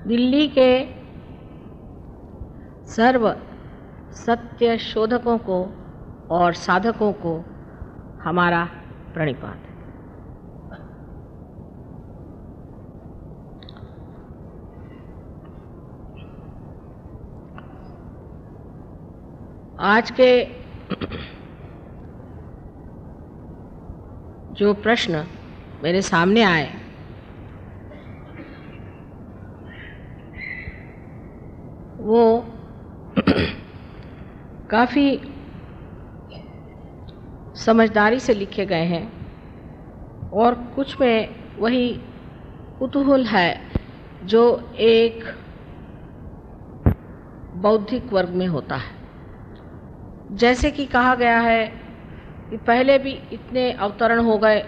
दिल्ली के सर्व सत्य शोधकों को और साधकों को हमारा प्रणिपात। आज के जो प्रश्न मेरे सामने आए वो काफ़ी समझदारी से लिखे गए हैं और कुछ में वही कुतूहल है जो एक बौद्धिक वर्ग में होता है। जैसे कि कहा गया है कि पहले भी इतने अवतरण हो गए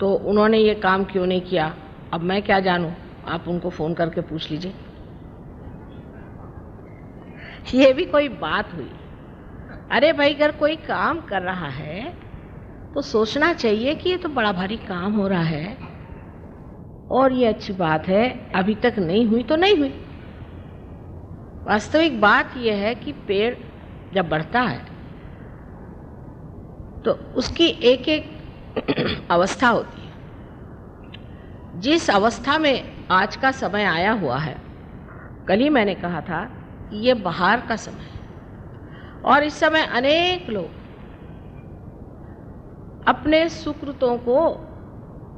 तो उन्होंने ये काम क्यों नहीं किया, अब मैं क्या जानूं, आप उनको फ़ोन करके पूछ लीजिए। ये भी कोई बात हुई? अरे भाई, अगर कोई काम कर रहा है तो सोचना चाहिए कि ये तो बड़ा भारी काम हो रहा है और ये अच्छी बात है, अभी तक नहीं हुई तो नहीं हुई। वास्तविक बात यह है कि पेड़ जब बढ़ता है तो उसकी एक एक अवस्था होती है। जिस अवस्था में आज का समय आया हुआ है, कल ही मैंने कहा था कि ये बहार का समय है और इस समय अनेक लोग अपने सुकृतों को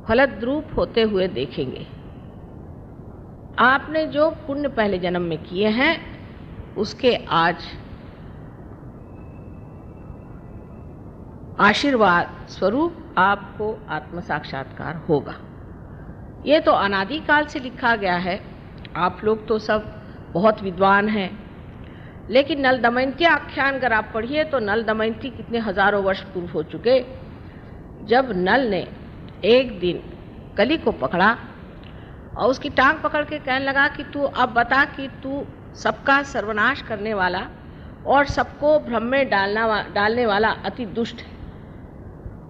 फलद्रूप होते हुए देखेंगे। आपने जो पुण्य पहले जन्म में किए हैं उसके आज आशीर्वाद स्वरूप आपको आत्म साक्षात्कार होगा। ये तो अनादिकाल से लिखा गया है। आप लोग तो सब बहुत विद्वान हैं, लेकिन नल दमयंती आख्यान अगर आप पढ़िए तो नल दमयंती कितने हजारों वर्ष पूर्व हो चुके, जब नल ने एक दिन कली को पकड़ा और उसकी टांग पकड़ के कहने लगा कि तू अब बता कि तू सबका सर्वनाश करने वाला और सबको भ्रम में डालने वाला अति दुष्ट है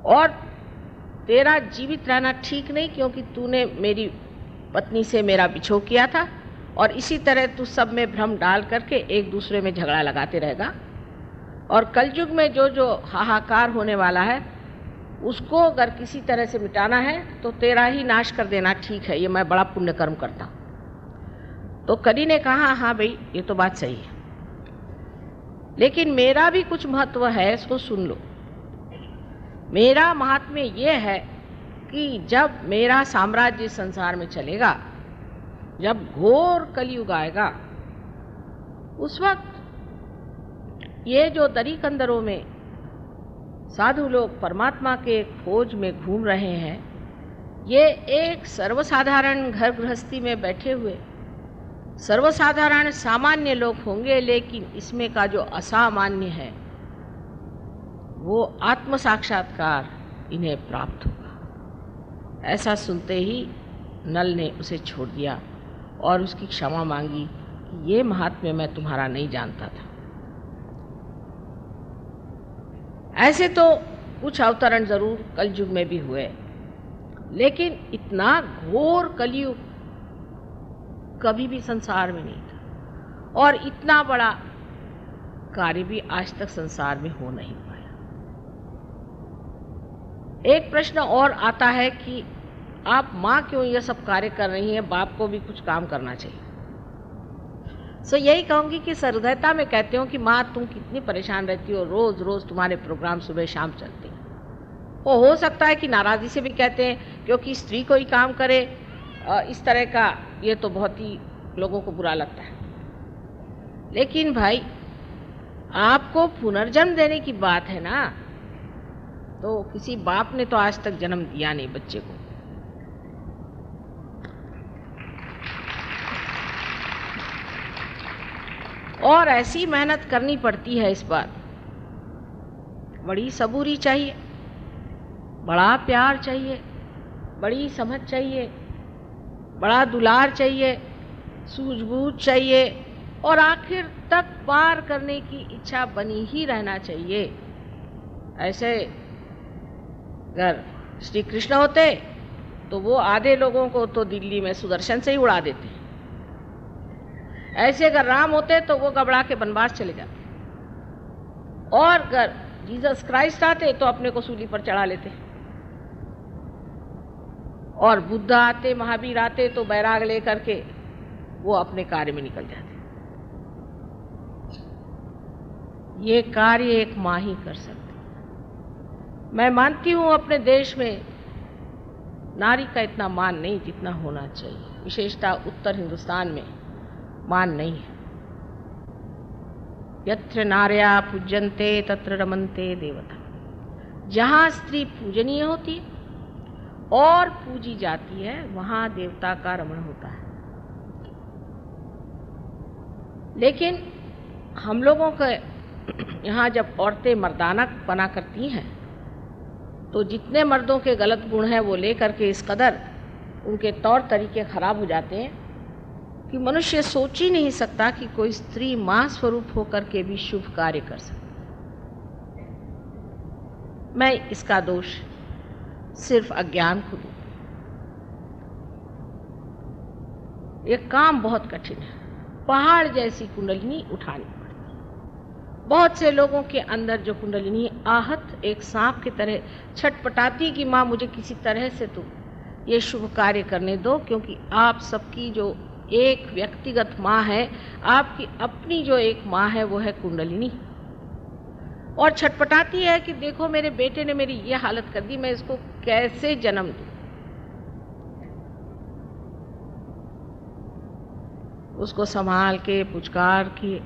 और तेरा जीवित रहना ठीक नहीं, क्योंकि तूने मेरी पत्नी से मेरा बिछोह किया था और इसी तरह तू सब में भ्रम डाल करके एक दूसरे में झगड़ा लगाते रहेगा और कलयुग में जो जो हाहाकार होने वाला है उसको अगर किसी तरह से मिटाना है तो तेरा ही नाश कर देना ठीक है, ये मैं बड़ा पुण्य कर्म करता हूँ। तो कली ने कहा हाँ भाई, ये तो बात सही है, लेकिन मेरा भी कुछ महत्व है, इसको सुन लो। मेरा महात्म्य ये है कि जब मेरा साम्राज्य संसार में चलेगा, जब घोर कलयुग आएगा, उस वक्त ये जो दरी कंदरों में साधु लोग परमात्मा के खोज में घूम रहे हैं, ये एक सर्वसाधारण घर गृहस्थी में बैठे हुए सर्वसाधारण सामान्य लोग होंगे, लेकिन इसमें का जो असामान्य है वो आत्म साक्षात्कार इन्हें प्राप्त होगा। ऐसा सुनते ही नल ने उसे छोड़ दिया और उसकी क्षमा मांगी कि ये महात्म्य मैं तुम्हारा नहीं जानता था। ऐसे तो कुछ अवतरण जरूर कलयुग में भी हुए, लेकिन इतना घोर कलयुग कभी भी संसार में नहीं था और इतना बड़ा कार्य भी आज तक संसार में हो नहीं पाया। एक प्रश्न और आता है कि आप माँ क्यों ये सब कार्य कर रही हैं, बाप को भी कुछ काम करना चाहिए। सो यही कहूँगी कि सहृदयता में कहते हो कि माँ तुम कितनी परेशान रहती हो, रोज़ रोज़ तुम्हारे प्रोग्राम सुबह शाम चलते हैं। वो हो सकता है कि नाराज़ी से भी कहते हैं क्योंकि स्त्री कोई काम करे इस तरह का, ये तो बहुत ही लोगों को बुरा लगता है। लेकिन भाई, आपको पुनर्जन्म देने की बात है ना, तो किसी बाप ने तो आज तक जन्म दिया नहीं बच्चे को। और ऐसी मेहनत करनी पड़ती है इस बार, बड़ी सबूरी चाहिए, बड़ा प्यार चाहिए, बड़ी समझ चाहिए, बड़ा दुलार चाहिए, सूझबूझ चाहिए और आखिर तक पार करने की इच्छा बनी ही रहना चाहिए। ऐसे अगर श्री कृष्ण होते तो वो आधे लोगों को तो दिल्ली में सुदर्शन से ही उड़ा देते। ऐसे अगर राम होते तो वो घबरा के वनवास चले जाते, और अगर जीसस क्राइस्ट आते तो अपने को सूली पर चढ़ा लेते, और बुद्ध आते, महावीर आते तो बैराग लेकर के वो अपने कार्य में निकल जाते। ये कार्य एक माँ ही कर सकती। मैं मानती हूँ अपने देश में नारी का इतना मान नहीं जितना होना चाहिए, विशेषतः उत्तर हिंदुस्तान में मान नहीं है। यत्र नार्या पूज्यन्ते तत्र रमन्ते देवता। जहाँ स्त्री पूजनीय होती है और पूजी जाती है वहाँ देवता का रमण होता है। लेकिन हम लोगों के यहाँ जब औरतें मर्दाना पना करती हैं तो जितने मर्दों के गलत गुण हैं वो लेकर के इस कदर उनके तौर तरीके खराब हो जाते हैं कि मनुष्य सोच ही नहीं सकता कि कोई स्त्री मां स्वरूप होकर के भी शुभ कार्य कर सकती। मैं इसका दोष सिर्फ अज्ञान को दूं। ये काम बहुत कठिन है, पहाड़ जैसी कुंडलिनी उठानी पड़ती। बहुत से लोगों के अंदर जो कुंडलिनी आहत एक सांप की तरह छटपटाती कि माँ मुझे किसी तरह से तो ये शुभ कार्य करने दो, क्योंकि आप सबकी जो एक व्यक्तिगत माँ है, आपकी अपनी जो एक माँ है वो है कुंडलिनी, और छटपटाती है कि देखो मेरे बेटे ने मेरी ये हालत कर दी, मैं इसको कैसे जन्म दूं। उसको संभाल के, पुचकार के,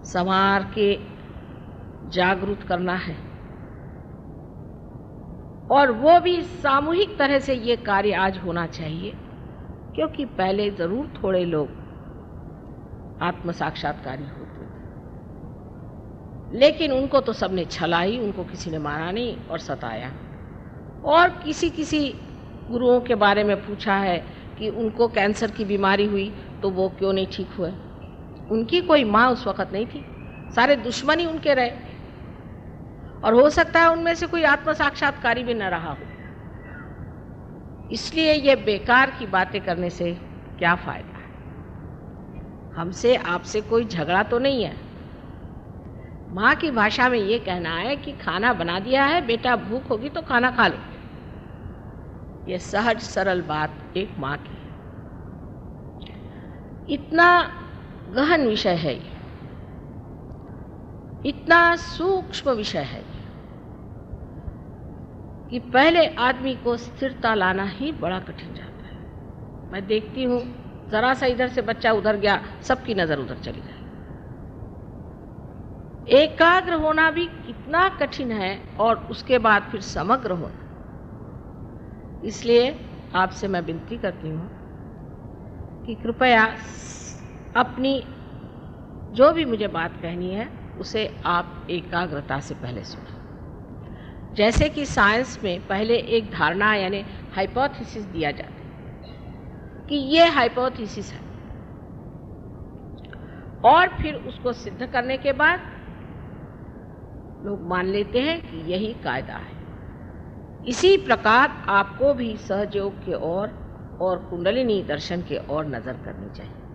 संवार के जागरूक करना है, और वो भी सामूहिक तरह से ये कार्य आज होना चाहिए, क्योंकि पहले ज़रूर थोड़े लोग आत्म साक्षात्कारी होते थे, लेकिन उनको तो सबने छला ही, उनको किसी ने मारा नहीं और सताया। और किसी किसी गुरुओं के बारे में पूछा है कि उनको कैंसर की बीमारी हुई तो वो क्यों नहीं ठीक हुए। उनकी कोई माँ उस वक़्त नहीं थी, सारे दुश्मन ही उनके रहे, और हो सकता है उनमें से कोई आत्म साक्षात्कारी भी न रहा हो। इसलिए ये बेकार की बातें करने से क्या फ़ायदा है। हमसे आपसे कोई झगड़ा तो नहीं है। माँ की भाषा में ये कहना है कि खाना बना दिया है बेटा, भूख होगी तो खाना खा लो। ये सहज सरल बात एक माँ की है। इतना गहन विषय है ये, इतना सूक्ष्म विषय है कि पहले आदमी को स्थिरता लाना ही बड़ा कठिन जाता है। मैं देखती हूँ जरा सा इधर से बच्चा उधर गया, सबकी नज़र उधर चली जाए। एकाग्र होना भी कितना कठिन है, और उसके बाद फिर समग्र होना। इसलिए आपसे मैं विनती करती हूँ कि कृपया अपनी जो भी मुझे बात कहनी है उसे आप एकाग्रता से पहले सुनें। जैसे कि साइंस में पहले एक धारणा यानी हाइपोथेसिस दिया जाता है कि ये हाइपोथेसिस है, और फिर उसको सिद्ध करने के बाद लोग मान लेते हैं कि यही कायदा है। इसी प्रकार आपको भी सहयोग के ओर और कुंडलिनी दर्शन के ओर नज़र करनी चाहिए।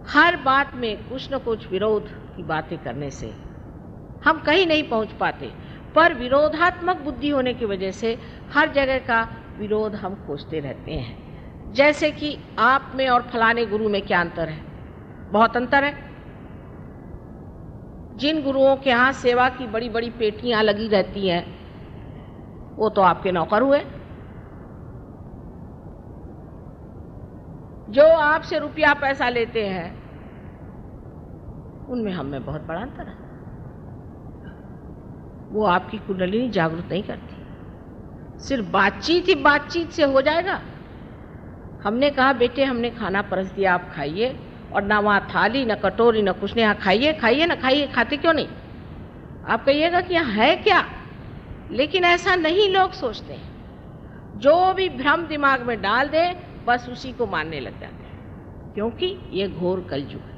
हर बात में कुछ न कुछ विरोध की बातें करने से हम कहीं नहीं पहुंच पाते, पर विरोधात्मक बुद्धि होने की वजह से हर जगह का विरोध हम खोजते रहते हैं। जैसे कि आप में और फलाने गुरु में क्या अंतर है? बहुत अंतर है। जिन गुरुओं के यहाँ सेवा की बड़ी बड़ी पेटियां लगी रहती हैं वो तो आपके नौकर हुए। जो आपसे रुपया पैसा लेते हैं उनमें हम में बहुत बड़ा अंतर है। वो आपकी कुंडलिनी जागरूक नहीं करती। सिर्फ बातचीत ही बातचीत से हो जाएगा? हमने कहा बेटे हमने खाना परस दिया, आप खाइए, और ना वहाँ थाली न कटोरी न कुछ नहीं, यहाँ खाइए खाइए ना खाइए, खाते क्यों नहीं? आप कहिएगा कि यहाँ है क्या, लेकिन ऐसा नहीं लोग सोचते हैं। जो भी भ्रम दिमाग में डाल दे बस उसी को मानने लग जाते हैं, क्योंकि ये घोर कलयुग है।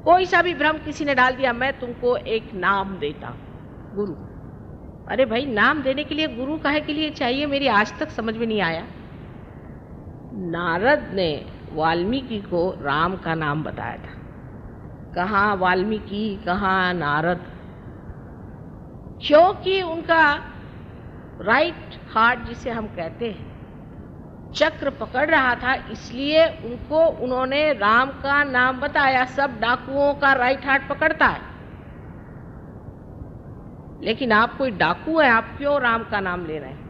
कोई सा भी भ्रम किसी ने डाल दिया, मैं तुमको एक नाम देता हूं, गुरु। अरे भाई, नाम देने के लिए गुरु काहे के लिए चाहिए, मेरी आज तक समझ में नहीं आया। नारद ने वाल्मीकि को राम का नाम बताया था। कहाँ वाल्मीकि, कहाँ नारद? क्योंकि उनका राइट हार्ट, जिसे हम कहते हैं, चक्र पकड़ रहा था, इसलिए उन्होंने राम का नाम बताया। सब डाकुओं का राइट हार्ट पकड़ता है, लेकिन आप कोई डाकू है, आप क्यों राम का नाम ले रहे हैं?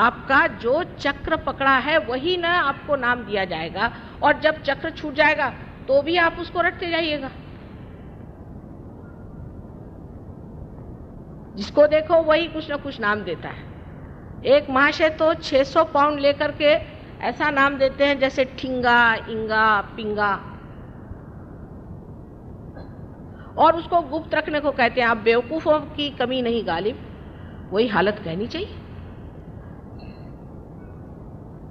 आपका जो चक्र पकड़ा है वही ना आपको नाम दिया जाएगा, और जब चक्र छूट जाएगा तो भी आप उसको रटते जाइएगा। जिसको देखो वही कुछ ना कुछ नाम देता है। एक महाशय तो 600 पाउंड लेकर के ऐसा नाम देते हैं जैसे ठिंगा, इंगा, पिंगा, और उसको गुप्त रखने को कहते हैं। आप बेवकूफों की कमी नहीं गालिब, वही हालत कहनी चाहिए।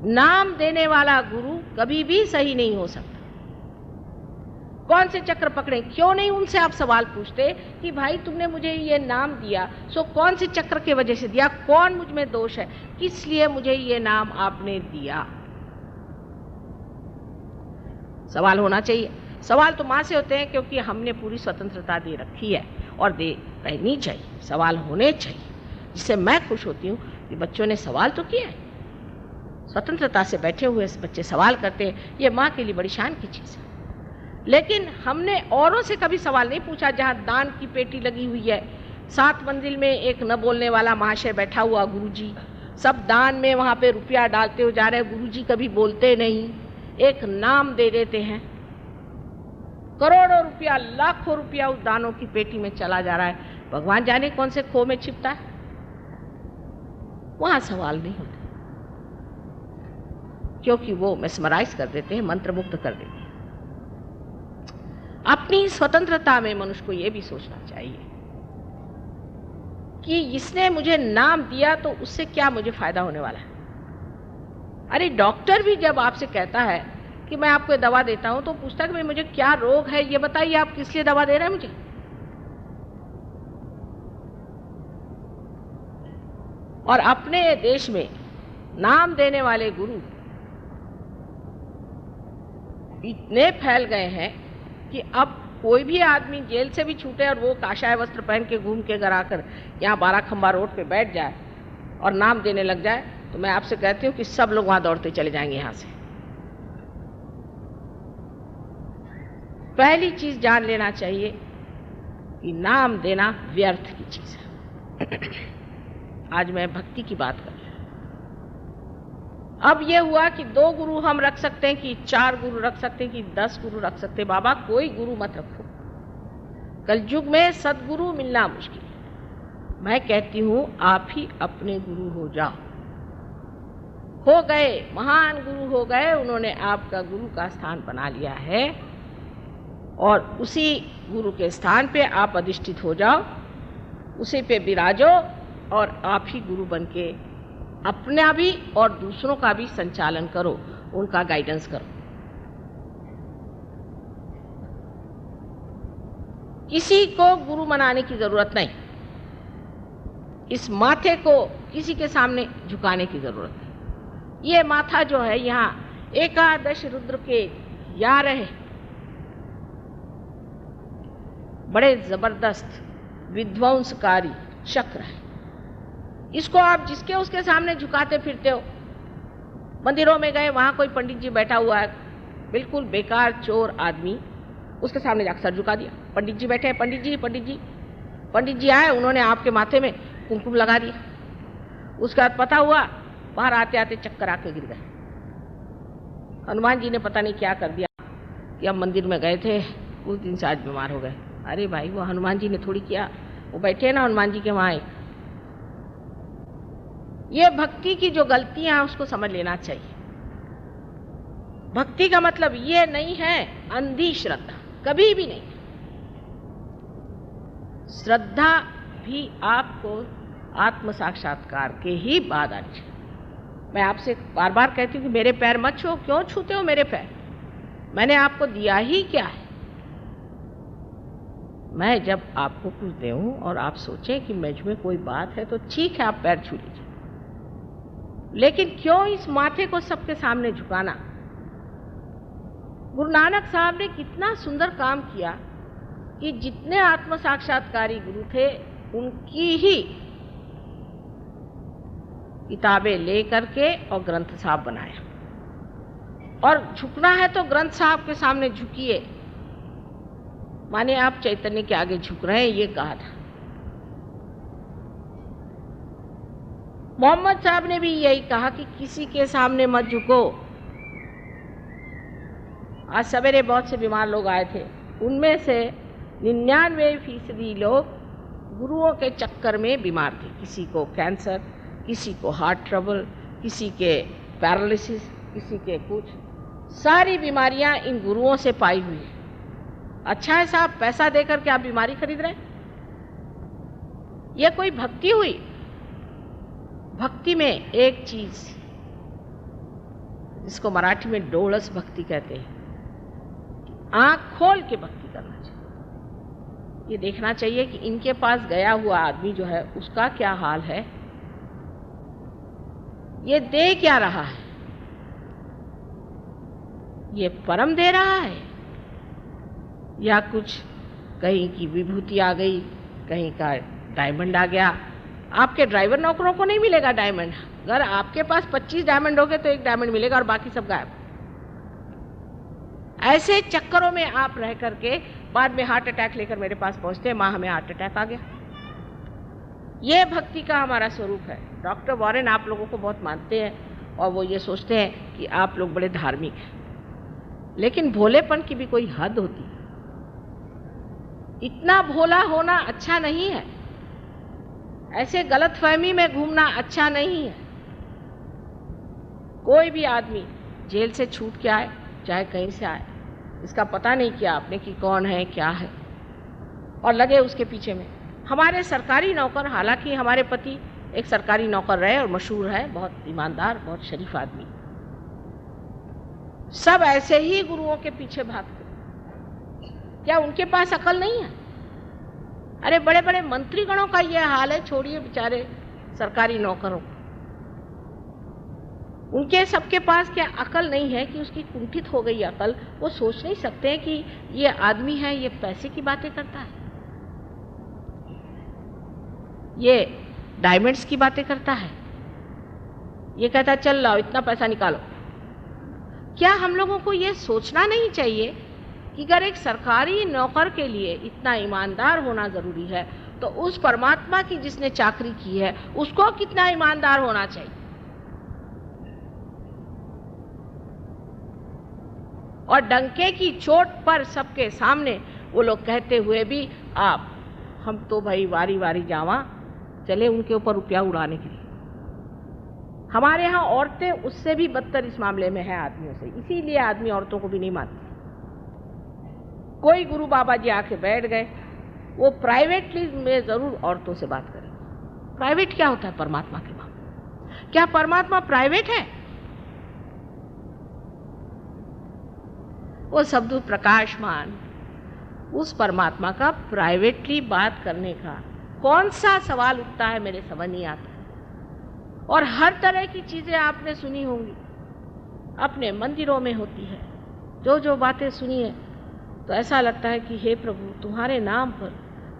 नाम देने वाला गुरु कभी भी सही नहीं हो सकता। कौन से चक्र पकड़े? क्यों नहीं उनसे आप सवाल पूछते कि भाई तुमने मुझे ये नाम दिया, सो कौन से चक्र की वजह से दिया, कौन मुझ में दोष है, किस लिए मुझे ये नाम आपने दिया? सवाल होना चाहिए। सवाल तो मां से होते हैं क्योंकि हमने पूरी स्वतंत्रता दे रखी है, और दे रहनी चाहिए। सवाल होने चाहिए, जिससे मैं खुश होती हूँ कि बच्चों ने सवाल तो किया है। स्वतंत्रता से बैठे हुए बच्चे सवाल करते हैं, ये माँ के लिए बड़ी शान की चीज़ है। लेकिन हमने औरों से कभी सवाल नहीं पूछा। जहाँ दान की पेटी लगी हुई है, 7 मंजिल में एक न बोलने वाला महाशय बैठा हुआ, गुरुजी, सब दान में वहाँ पे रुपया डालते हो जा रहे हैं, गुरुजी कभी बोलते नहीं, एक नाम दे देते हैं। करोड़ों रुपया, लाखों रुपया उस दानों की पेटी में चला जा रहा है। भगवान जाने कौन से खो में छिपता है, वहाँ सवाल नहीं होते, क्योंकि वो मेस्मराइज कर देते हैं, मंत्रमुग्ध कर देते हैं। अपनी स्वतंत्रता में मनुष्य को यह भी सोचना चाहिए कि इसने मुझे नाम दिया तो उससे क्या मुझे फायदा होने वाला है। अरे डॉक्टर भी जब आपसे कहता है कि मैं आपको दवा देता हूं, तो पूछता है कि भाई मुझे क्या रोग है, ये बताइए, आप किस लिए दवा दे रहे हैं मुझे? और अपने देश में नाम देने वाले गुरु इतने फैल गए हैं कि अब कोई भी आदमी जेल से भी छूटे और वो काशाय वस्त्र पहन के घूम के घर आकर यहाँ 12 खंबा रोड पे बैठ जाए और नाम देने लग जाए, तो मैं आपसे कहती हूँ कि सब लोग वहां दौड़ते चले जाएंगे यहाँ से। पहली चीज जान लेना चाहिए कि नाम देना व्यर्थ की चीज है। आज मैं भक्ति की बात कर रही हूँ। अब ये हुआ कि 2 गुरु हम रख सकते हैं, कि 4 गुरु रख सकते हैं, कि 10 गुरु रख सकते हैं। बाबा कोई गुरु मत रखो, कलयुग में सदगुरु मिलना मुश्किल है। मैं कहती हूं आप ही अपने गुरु हो जाओ। हो गए, महान गुरु हो गए, उन्होंने आपका गुरु का स्थान बना लिया है, और उसी गुरु के स्थान पे आप अधिष्ठित हो जाओ, उसी पे विराजो, और आप ही गुरु बन के अपना भी और दूसरों का भी संचालन करो, उनका गाइडेंस करो। किसी को गुरु बनाने की जरूरत नहीं, इस माथे को किसी के सामने झुकाने की जरूरत नहीं। ये माथा जो है, यहाँ 11 रुद्र के 11 बड़े जबरदस्त विध्वंसकारी चक्र है। इसको आप जिसके उसके सामने झुकाते फिरते हो। मंदिरों में गए, वहां कोई पंडित जी बैठा हुआ है, बिल्कुल बेकार चोर आदमी, उसके सामने जाकर सर झुका दिया। पंडित जी बैठे हैं, पंडित जी पंडित जी पंडित जी आए, उन्होंने आपके माथे में कुमकुम लगा दिया। उसके बाद पता हुआ, बाहर आते आते चक्कर आके गिर गए। हनुमान जी ने पता नहीं क्या कर दिया कि हम मंदिर में गए थे, उस दिन से आज बीमार हो गए। अरे भाई, वो हनुमान जी ने थोड़ी किया, वो बैठे हैं ना हनुमान जी के वहां। ये भक्ति की जो गलतियां हैं उसको समझ लेना चाहिए। भक्ति का मतलब ये नहीं है अंधी श्रद्धा, कभी भी नहीं। श्रद्धा भी आपको आत्म साक्षात्कार के ही बाद आनी चाहिए। मैं आपसे बार बार कहती हूँ कि मेरे पैर मत छूओ। क्यों छूते हो मेरे पैर? मैंने आपको दिया ही क्या है? मैं जब आपको कुछ दूं और आप सोचें कि मुझ में कोई बात है तो ठीक है, आप पैर छू लीजिए, लेकिन क्यों इस माथे को सबके सामने झुकाना? गुरु नानक साहब ने कितना सुंदर काम किया कि जितने आत्म साक्षात्कारी गुरु थे उनकी ही किताबें ले करके और ग्रंथ साहब बनाया। और झुकना है तो ग्रंथ साहब के सामने झुकिए, माने आप चैतन्य के आगे झुक रहे हैं, ये कहा था। मोहम्मद साहब ने भी यही कहा कि किसी के सामने मत झुको। आज सवेरे बहुत से बीमार लोग आए थे, उनमें से 99% लोग गुरुओं के चक्कर में बीमार थे। किसी को कैंसर, किसी को हार्ट ट्रबल, किसी के पैरालिसिस, किसी के कुछ, सारी बीमारियां इन गुरुओं से पाई हुई है। अच्छा है साहब, पैसा देकर के आप बीमारी खरीद रहे हैं? यह कोई भक्ति हुई? भक्ति में एक चीज जिसको मराठी में डोळस भक्ति कहते हैं, आंख खोल के भक्ति करना चाहिए। ये देखना चाहिए कि इनके पास गया हुआ आदमी जो है उसका क्या हाल है, ये दे क्या रहा है, ये परम दे रहा है या कुछ कहीं की विभूति आ गई, कहीं का डायमंड आ गया। आपके ड्राइवर नौकरों को नहीं मिलेगा डायमंड। अगर आपके पास 25 डायमंड हो गए तो एक डायमंड मिलेगा और बाकी सब गायब। ऐसे चक्करों में आप रह करके बाद में हार्ट अटैक लेकर मेरे पास पहुंचते हैं, माँ हमें हार्ट अटैक आ गया। ये भक्ति का हमारा स्वरूप है। डॉक्टर वॉरेन आप लोगों को बहुत मानते हैं और वो ये सोचते हैं कि आप लोग बड़े धार्मिक हैं, लेकिन भोलेपन की भी कोई हद होती है। इतना भोला होना अच्छा नहीं है, ऐसे गलतफहमी में घूमना अच्छा नहीं है। कोई भी आदमी जेल से छूट के आए, चाहे कहीं से आए, इसका पता नहीं किया आपने कि कौन है क्या है, और लगे उसके पीछे में। हमारे सरकारी नौकर, हालांकि हमारे पति एक सरकारी नौकर रहे और मशहूर है, बहुत ईमानदार, बहुत शरीफ आदमी, सब ऐसे ही गुरुओं के पीछे भागते। क्या उनके पास अकल नहीं है? अरे बड़े बड़े मंत्रीगणों का यह हाल है, छोड़िए बेचारे सरकारी नौकरों को। उनके सबके पास क्या अकल नहीं है कि उसकी कुंठित हो गई अकल? वो सोच नहीं सकते हैं कि ये आदमी है, ये पैसे की बातें करता है, ये डायमंड्स की बातें करता है, ये कहता है चल लाओ इतना पैसा निकालो। क्या हम लोगों को ये सोचना नहीं चाहिए कि अगर एक सरकारी नौकर के लिए इतना ईमानदार होना जरूरी है, तो उस परमात्मा की जिसने चाकरी की है उसको कितना ईमानदार होना चाहिए? और डंके की चोट पर सबके सामने वो लोग कहते हुए भी आप हम तो भाई वारी वारी जावा चले उनके ऊपर रुपया उड़ाने के लिए। हमारे यहाँ औरतें उससे भी बदतर इस मामले में हैं आदमियों से, इसीलिए आदमी औरतों को भी नहीं मानते। कोई गुरु बाबा जी आके बैठ गए, वो प्राइवेटली में जरूर औरतों से बात करें। प्राइवेट क्या होता है परमात्मा के मामले? क्या परमात्मा प्राइवेट है? वो शब्द प्रकाशमान, उस परमात्मा का प्राइवेटली बात करने का कौन सा सवाल उठता है, मेरे समझ नहीं आता। और हर तरह की चीजें आपने सुनी होंगी, अपने मंदिरों में होती है। जो जो बातें सुनी है तो ऐसा लगता है कि हे प्रभु, तुम्हारे नाम पर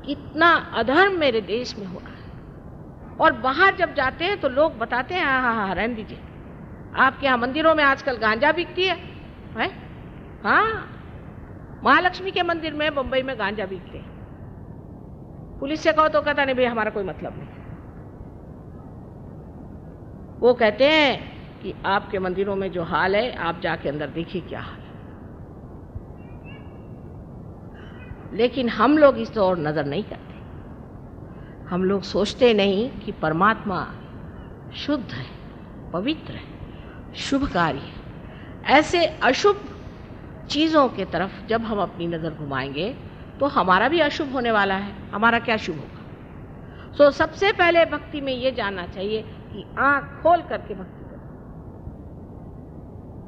कितना अधर्म मेरे देश में हो रहा है। और बाहर जब जाते हैं तो लोग बताते हैं हाँ हाँ हाँ रहने दीजिए, आपके यहाँ मंदिरों में आजकल गांजा बिकती है? हाँ, महालक्ष्मी के मंदिर में बंबई में गांजा बिकते हैं। पुलिस से कहो तो कहता नहीं भाई हमारा कोई मतलब नहीं। वो कहते हैं कि आपके मंदिरों में जो हाल है आप जाके अंदर देखिए क्या हाल है। लेकिन हम लोग इस ओर नजर नहीं करते। हम लोग सोचते नहीं कि परमात्मा शुद्ध है, पवित्र है, शुभकारी है। ऐसे अशुभ चीजों के तरफ जब हम अपनी नजर घुमाएंगे तो हमारा भी अशुभ होने वाला है। हमारा क्या शुभ होगा? सबसे पहले भक्ति में ये जानना चाहिए कि आंख खोल करके भक्ति